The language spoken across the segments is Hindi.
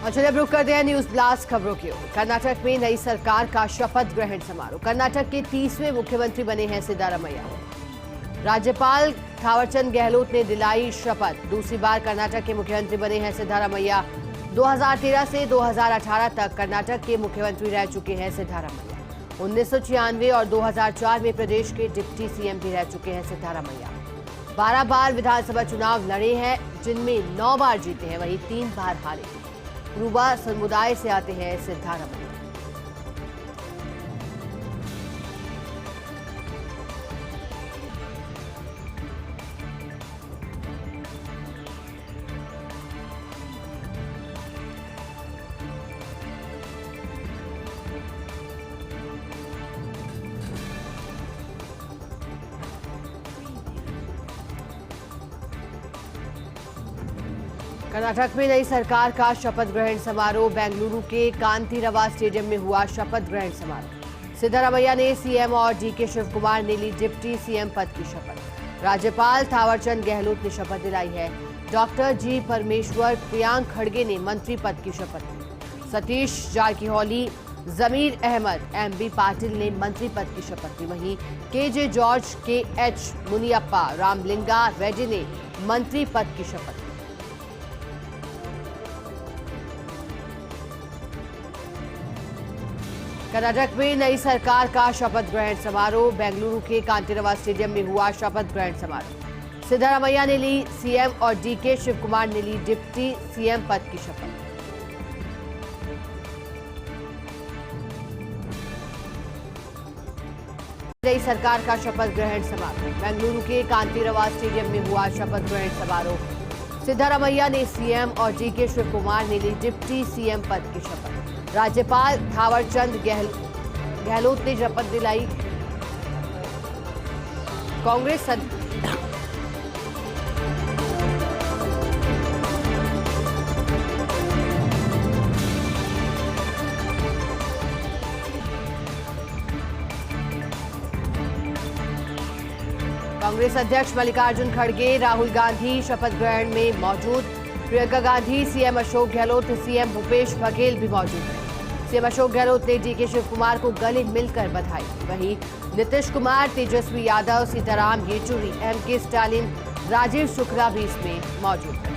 और चलिए रुक करते हैं न्यूज ब्लास्ट खबरों की ओर। कर्नाटक में नई सरकार का शपथ ग्रहण समारोह। कर्नाटक के 30वें मुख्यमंत्री बने हैं सिद्धारमैया। राज्यपाल थावरचंद गहलोत ने दिलाई शपथ। दूसरी बार कर्नाटक के मुख्यमंत्री बने हैं सिद्धारमैया। 2013 से 2018 तक कर्नाटक के मुख्यमंत्री रह चुके हैं सिद्धारमैया। 1996 और 2004 में प्रदेश के डिप्टी सीएम भी रह चुके हैं सिद्धारमैया। 12 बार विधानसभा चुनाव लड़े हैं, जिनमें 9 बार जीते हैं, वहीं 3 बार हारे। कुरुबा समुदाय से आते हैं सिद्धारमैया। कर्नाटक में नई सरकार का शपथ ग्रहण समारोह। बेंगलुरु के कांतिरवा स्टेडियम में हुआ शपथ ग्रहण समारोह। सिद्धारमैया ने सीएम और डीके शिवकुमार ने ली डिप्टी सीएम पद की शपथ। राज्यपाल थावरचंद गहलोत ने शपथ दिलाई है। डॉक्टर जी परमेश्वर, प्रियांक खड़गे ने मंत्री पद की शपथ ली। सतीश जारकीहोली, जमीर अहमद, एमबी पाटिल ने मंत्री पद की शपथ ली। वहीं KJ George, KH Muniyappa, Ramalinga Reddy ने मंत्री पद की शपथ ली। कर्नाटक में नई सरकार का शपथ ग्रहण समारोह। बेंगलुरु के कांतिरवा स्टेडियम में हुआ शपथ ग्रहण समारोह। सिद्धारमैया ने ली सीएम और डीके शिवकुमार ने ली डिप्टी सीएम पद की शपथ। नई सरकार का शपथ ग्रहण समारोह। बेंगलुरु के कांतिरवा स्टेडियम में हुआ शपथ ग्रहण समारोह। सिद्धारमैया ने सीएम और डीके शिवकुमार ने ली डिप्टी सीएम पद की शपथ। राज्यपाल थावरचंद गहलोत ने शपथ दिलाई। कांग्रेस अध्यक्ष मल्लिकार्जुन खड़गे, राहुल गांधी शपथ ग्रहण में मौजूद। प्रियंका गांधी, सीएम अशोक गहलोत, सीएम भूपेश बघेल भी मौजूद हैं। सीएम अशोक गहलोत ने डीके शिवकुमार को गले मिलकर बधाई। वहीं नीतीश कुमार, तेजस्वी यादव, सीताराम येचुरी, एमके स्टालिन, राजीव शुक्ला भी इसमें मौजूद हैं।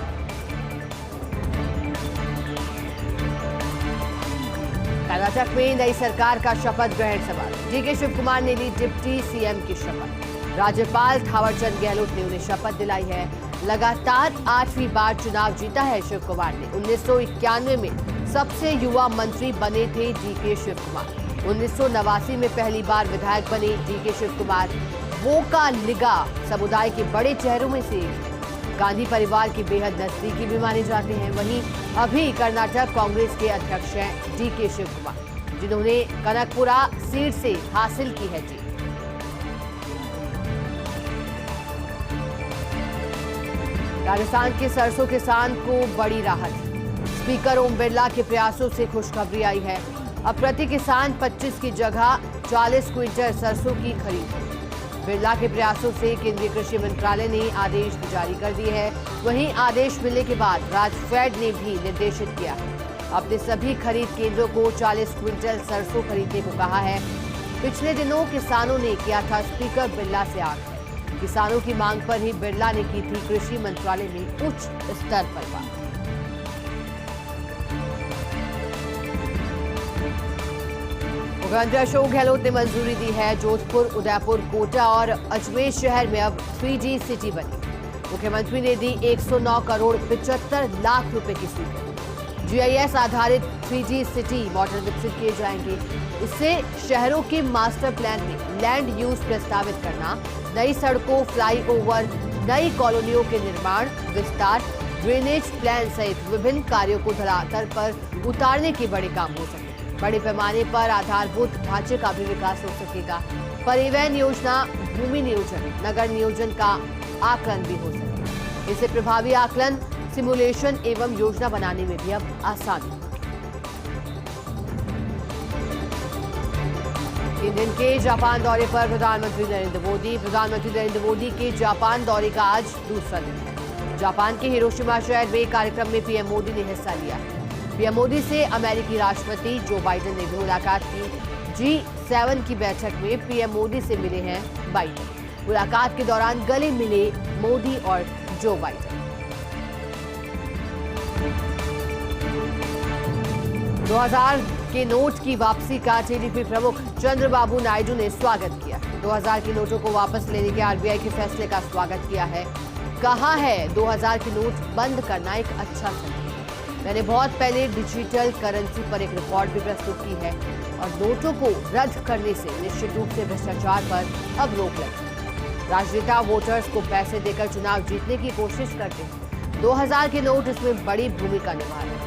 कर्नाटक में नई सरकार का शपथ ग्रहण समारोह। डीके शिवकुमार ने ली डिप्टी सीएम की शपथ। राज्यपाल थावरचंद गहलोत ने उन्हें शपथ दिलाई है। लगातार 8वीं बार चुनाव जीता है शिवकुमार ने। 1991 में सबसे युवा मंत्री बने थे डीके शिवकुमार। 1989 में पहली बार विधायक बने डीके शिवकुमार। वोकालिगा समुदाय के बड़े चेहरों में से गांधी परिवार के बेहद नजदीकी भी माने जाते हैं। वहीं अभी कर्नाटक कांग्रेस के अध्यक्ष हैं डीके शिवकुमार, जिन्होंने कनकपुरा सीट से हासिल की है जीत। राजस्थान के सरसों किसान को बड़ी राहत। स्पीकर ओम बिरला के प्रयासों से खुशखबरी आई है। अब प्रति किसान 25 की जगह 40 क्विंटल सरसों की खरीद होगी। बिरला के प्रयासों से केंद्रीय कृषि मंत्रालय ने आदेश जारी कर दिए हैं। वहीं आदेश मिलने के बाद राजफेड ने भी निर्देशित किया है। अपने सभी खरीद केंद्रों को 40 क्विंटल सरसों खरीदने को कहा है। पिछले दिनों किसानों ने किया था स्पीकर बिरला से आग्रह। किसानों की मांग पर ही बिरला ने की थी कृषि मंत्रालय में उच्च स्तर पर बात। मुख्यमंत्री अशोक गहलोत ने मंजूरी दी है। जोधपुर, उदयपुर, कोटा और अजमेर शहर में अब 3G सिटी बनी। मुख्यमंत्री ने दी 109 करोड़ 75 लाख रुपए की स्वीकृति। GIS आधारित 3G सिटी मॉडल विकसित किए जाएंगे। इससे शहरों के मास्टर प्लान में लैंड यूज प्रस्तावित करना, नई सड़कों, फ्लाईओवर, नई कॉलोनियों के निर्माण, विस्तार, ड्रेनेज प्लान सहित विभिन्न कार्यों को धरातल पर उतारने के बड़े काम हो सके। बड़े पैमाने पर आधारभूत ढांचे का भी विकास हो सकेगा। परिवहन योजना, भूमि नियोजन, नगर नियोजन का आकलन भी हो सकेगा। इससे प्रभावी आकलन, सिमुलेशन एवं योजना बनाने में भी अब आसानी। 3 दिन के जापान दौरे पर प्रधानमंत्री नरेंद्र मोदी। प्रधानमंत्री नरेंद्र मोदी के जापान दौरे का आज दूसरा दिन है। जापान के हिरोशिमा शहर में कार्यक्रम में पीएम मोदी ने हिस्सा लिया। पीएम मोदी से अमेरिकी राष्ट्रपति जो बाइडेन ने भी मुलाकात की। G7 की बैठक में पीएम मोदी से मिले हैं बाइडेन। मुलाकात के दौरान गले मिले मोदी और जो बाइडेन। 2000 के नोट की वापसी का टीडीपी प्रमुख चंद्रबाबू नायडू ने स्वागत किया। 2000 के नोटों को वापस लेने के आरबीआई के फैसले का स्वागत किया है। कहा है 2000 के नोट बंद करना एक अच्छा संकेत है। मैंने बहुत पहले डिजिटल करेंसी पर एक रिपोर्ट भी प्रस्तुत की है और नोटों को रद्द करने से निश्चित रूप से भ्रष्टाचार पर अब रोक लगी। राजनेता वोटर्स को पैसे देकर चुनाव जीतने की कोशिश करते हैं। 2000 के नोट इसमें बड़ी भूमिका निभा रहे हैं।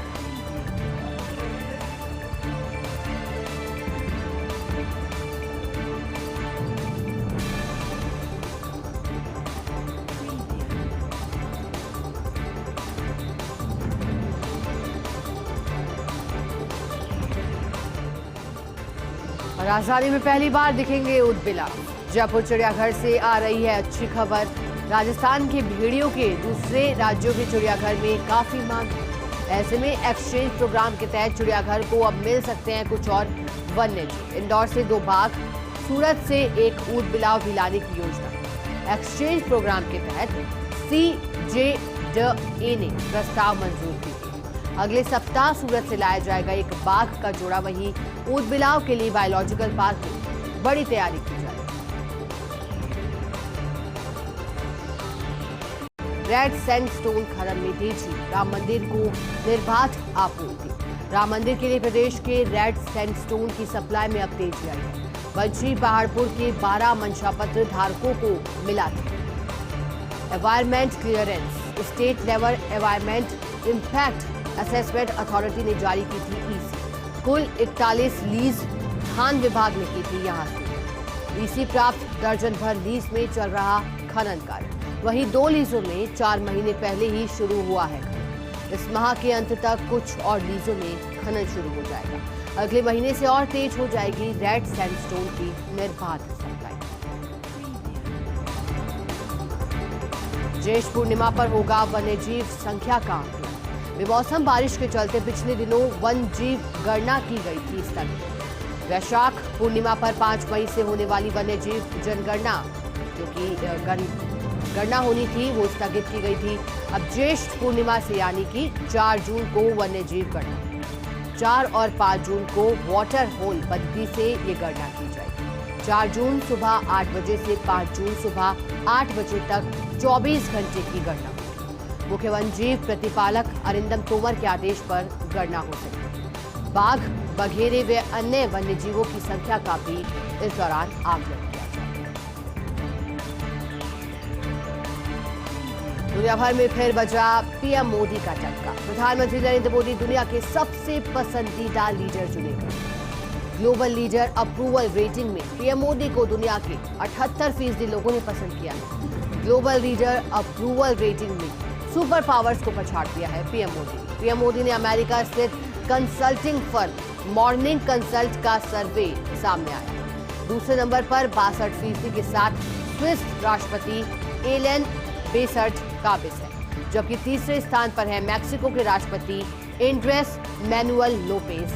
राजधानी में पहली बार दिखेंगे ऊदबिलाव। जयपुर चिड़ियाघर से आ रही है अच्छी खबर। राजस्थान के भेड़ियों के दूसरे राज्यों के चिड़ियाघर में काफी मांग है। ऐसे में एक्सचेंज प्रोग्राम के तहत चिड़ियाघर को अब मिल सकते हैं कुछ और वन्य जीव। इंदौर से 2 बाघ, सूरत से एक ऊदबिलाव भी लाने की योजना। एक्सचेंज प्रोग्राम के तहत CJDA ने प्रस्ताव मंजूर किया। अगले सप्ताह सूरत से लाया जाएगा एक बाघ का जोड़ा। वहीं ऊदबिलाव के लिए बायोलॉजिकल पार्क में बड़ी तैयारी की जा रही है। रेड सैंडस्टोन खनन में तेजी। राम मंदिर को निर्बाध आपूर्ति। राम मंदिर के लिए प्रदेश के रेड सैंडस्टोन की सप्लाई में अब तेजी आई है। बंशी पहाड़पुर के 12 मंशा पत्र धारकों को मिला था। Environment clearance. State level environment impact assessment authority ने जारी की थी ईसी। कुल 41 लीज खान विभाग ने की थी। यहां से ईसी प्राप्त दर्जन भर लीज में चल रहा खनन कार्य। वहीं 2 लीजों में 4 महीने पहले ही शुरू हुआ है खनन। इस माह के अंत तक कुछ और लीजों में खनन शुरू हो जाएगा। अगले महीने से और तेज हो जाएगी रेड सैंडस्टोन की निर्बाध सप्लाई। ज्येष्ठ पूर्णिमा पर होगा वन्यजीव संख्या का आंकलन। बेमौसम बारिश के चलते पिछले दिनों वन्यजीव गणना की गई थी स्थगित। वैशाख पूर्णिमा पर 5 मई से होने वाली वन्यजीव जनगणना जो कि गणना होनी थी वो स्थगित की गई थी। अब ज्येष्ठ पूर्णिमा से यानी कि 4 जून को वन्यजीव गणना, 4 और 5 जून को वाटर होल पद्धति से ये गणना की जाएगी। 4 जून सुबह 8 बजे से 5 जून सुबह 8 बजे तक 24 घंटे की गणना। मुख्य वन्यजीव प्रतिपालक अरिंदम तोमर के आदेश पर गणना हो सकेगी। बाघ, बघेरे व अन्य वन्यजीवों की संख्या का भी इस दौरान आकलन किया जाएगा। दुनिया भर में फिर बजा पीएम मोदी का टक्का। प्रधानमंत्री नरेंद्र मोदी दुनिया के सबसे पसंदीदा लीडर चुने गए। ग्लोबल लीडर अप्रूवल रेटिंग में पीएम मोदी को दुनिया के 78% लोगों ने पसंद किया है। ग्लोबल लीडर अप्रूवल रेटिंग में सुपर पावर्स को पछाड़ दिया है पीएम मोदी। पीएम मोदी ने अमेरिका स्थित कंसल्टिंग फर्म मॉर्निंग कंसल्ट का सर्वे सामने आया। दूसरे नंबर पर 62% के साथ स्विस राष्ट्रपति एलन बेसर्ट काबिज है, जबकि तीसरे स्थान पर है मैक्सिको के राष्ट्रपति एंड्रेस मैनुअल लोपेज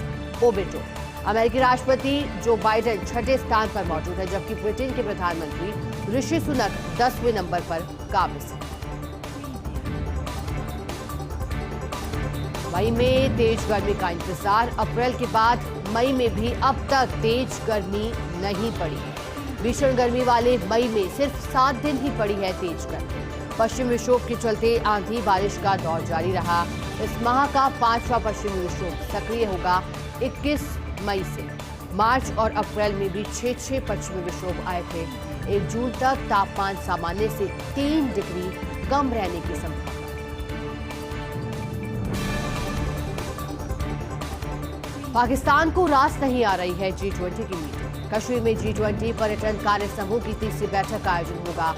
ओब्राडोर। अमेरिकी राष्ट्रपति जो बाइडेन 6ठे स्थान पर मौजूद है, जबकि ब्रिटेन के प्रधानमंत्री ऋषि सुनक 10वें नंबर पर काबिज है। मई में तेज गर्मी का इंतजार। अप्रैल के बाद मई में भी अब तक तेज गर्मी नहीं पड़ी। भीषण गर्मी वाले मई में सिर्फ 7 दिन ही पड़ी है तेज गर्मी। पश्चिमी विक्षोभ के चलते आंधी बारिश का दौर जारी रहा। इस माह का 5वां पश्चिमी विक्षोभ सक्रिय होगा 21 मई से। मार्च और अप्रैल में भी 6 पश्चिमी विक्षोभ आए थे। 1 जून तक तापमान सामान्य से 3 डिग्री कम रहने की संभावना। पाकिस्तान को रास नहीं आ रही है G20 की मीटिंग। कश्मीर में G20 पर्यटन कार्य समूह की तीसरी बैठक का आयोजन होगा।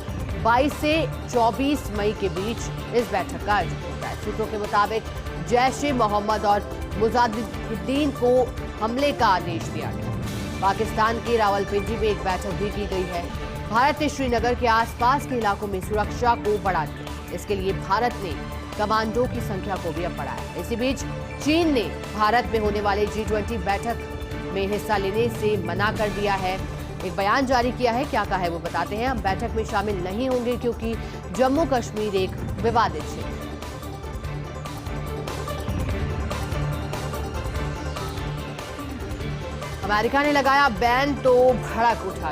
22 से 24 मई के बीच इस बैठक का आयोजन होता है। सूत्रों के मुताबिक जैश-ए-मोहम्मद और मुजाहिदीन को हमले का आदेश दिया गया। पाकिस्तान की रावलपिंडी में एक बैठक भी की गई है। भारत ने श्रीनगर के आसपास के इलाकों में सुरक्षा को बढ़ा दिया। इसके लिए भारत ने कमांडो की संख्या को भी अब बढ़ाया। इसी बीच चीन ने भारत में होने वाले G20 बैठक में हिस्सा लेने से मना कर दिया है। एक बयान जारी किया है, क्या कहा है वो बताते हैं। हम बैठक में शामिल नहीं होंगे क्योंकि जम्मू कश्मीर एक विवादित क्षेत्र है। अमेरिका ने लगाया बैन तो भड़क उठा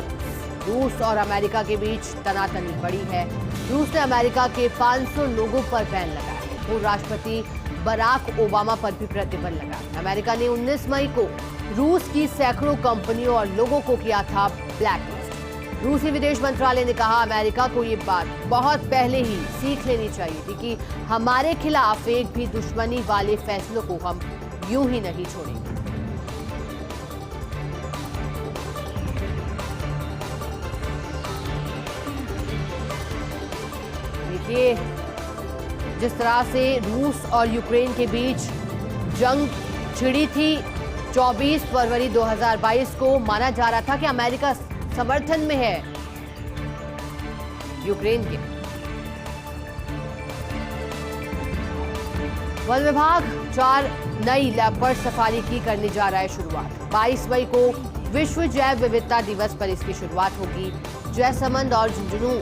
रूस और अमेरिका के बीच तनातनी बढ़ी है। रूस ने अमेरिका के 500 लोगों पर बैन लगाया है। पूर्व राष्ट्रपति बराक ओबामा पर भी प्रतिबंध लगा। अमेरिका ने 19 मई को रूस की सैकड़ों कंपनियों और लोगों को किया था ब्लैकलिस्ट। रूसी विदेश मंत्रालय ने कहा, अमेरिका को ये बात बहुत पहले ही सीख लेनी चाहिए थी कि हमारे खिलाफ एक भी दुश्मनी वाले फैसलों को हम यूं ही नहीं छोड़ेंगे। देखिए, जिस तरह से रूस और यूक्रेन के बीच जंग छिड़ी थी 24 फरवरी 2022 को, माना जा रहा था कि अमेरिका समर्थन में है यूक्रेन के। वन विभाग 4 नई लेपर्ड सफारी की करने जा रहा है शुरुआत। 22 मई को विश्व जैव विविधता दिवस पर इसकी शुरुआत होगी। जयसमंद और झुंझुनू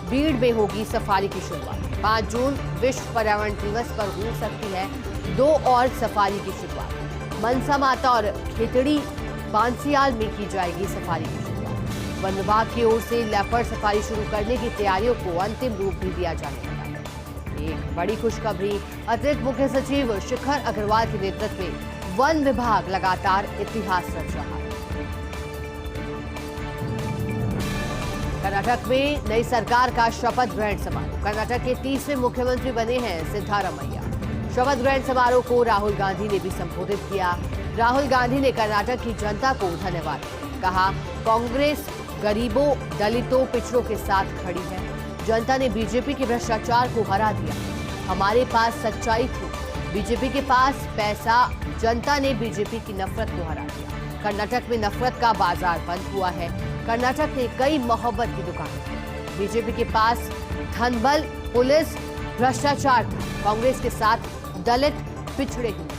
बीड़ में होगी सफारी की शुरुआत। 5 जून विश्व पर्यावरण दिवस पर हो सकती है 2 और सफारी की शुरुआत। मनसा माता और खेतड़ी बांसियाल में की जाएगी सफारी की शुरुआत। वन विभाग की ओर से लेपर्ड सफारी शुरू करने की तैयारियों को अंतिम रूप भी दिया जाने लगा है। एक बड़ी खुशखबरी, अतिरिक्त मुख्य सचिव शिखर अग्रवाल के नेतृत्व में वन विभाग लगातार इतिहास रच रहा है। कर्नाटक में नई सरकार का शपथ ग्रहण समारोह। कर्नाटक के 30वें मुख्यमंत्री बने हैं सिद्धारमैया। शपथ ग्रहण समारोह को राहुल गांधी ने भी संबोधित किया। राहुल गांधी ने कर्नाटक की जनता को धन्यवाद दिया। कहा, कांग्रेस गरीबों, दलितों, पिछड़ों के साथ खड़ी है। जनता ने बीजेपी के भ्रष्टाचार को हरा दिया। हमारे पास सच्चाई थी, बीजेपी के पास पैसा। जनता ने बीजेपी की नफरत को हरा दिया। कर्नाटक में नफरत का बाजार बंद हुआ है। कर्नाटक ने कई मोहब्बत की दुकानें। बीजेपी के पास धनबल, पुलिस, भ्रष्टाचार था। कांग्रेस के साथ दलित, पिछड़े ही।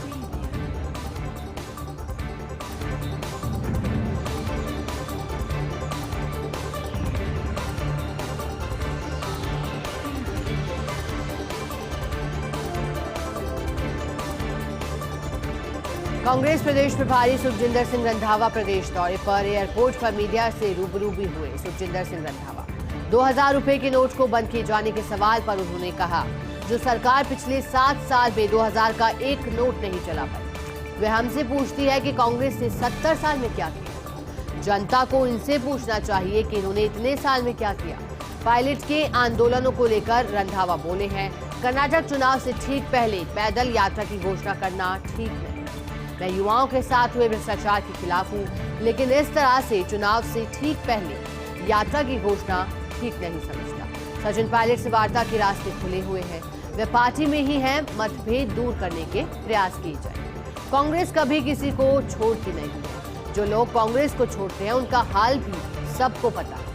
कांग्रेस प्रदेश प्रभारी सुखजिंदर सिंह रंधावा प्रदेश दौरे पर। एयरपोर्ट पर मीडिया से रूबरू भी हुए सुखजिंदर सिंह रंधावा। 2000 रुपए के नोट को बंद किए जाने के सवाल पर उन्होंने कहा, जो सरकार पिछले 7 साल में 2000 का एक नोट नहीं चला पाई, वे हमसे पूछती है कि कांग्रेस ने 70 साल में क्या किया। जनता को इनसे पूछना चाहिए कि इन्होंने इतने साल में क्या किया। पायलट के आंदोलनों को लेकर रंधावा बोले हैं, कर्नाटक चुनाव से ठीक पहले पैदल यात्रा की घोषणा करना ठीक नहीं। मैं युवाओं के साथ हुए भ्रष्टाचार के खिलाफ हूं, लेकिन इस तरह से चुनाव से ठीक पहले यात्रा की घोषणा ठीक नहीं समझता। सचिन पायलट से वार्ता के रास्ते खुले हुए हैं। वे पार्टी में ही हैं, मतभेद दूर करने के प्रयास किए जाए। कांग्रेस कभी किसी को छोड़ती नहीं है। जो लोग कांग्रेस को छोड़ते हैं उनका हाल भी सबको पता है।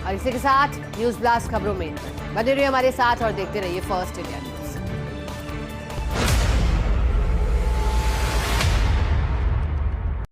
और इसी के साथ न्यूज ब्लास्ट खबरों में बने रहिए हमारे साथ और देखते रहिए फर्स्ट इंडिया।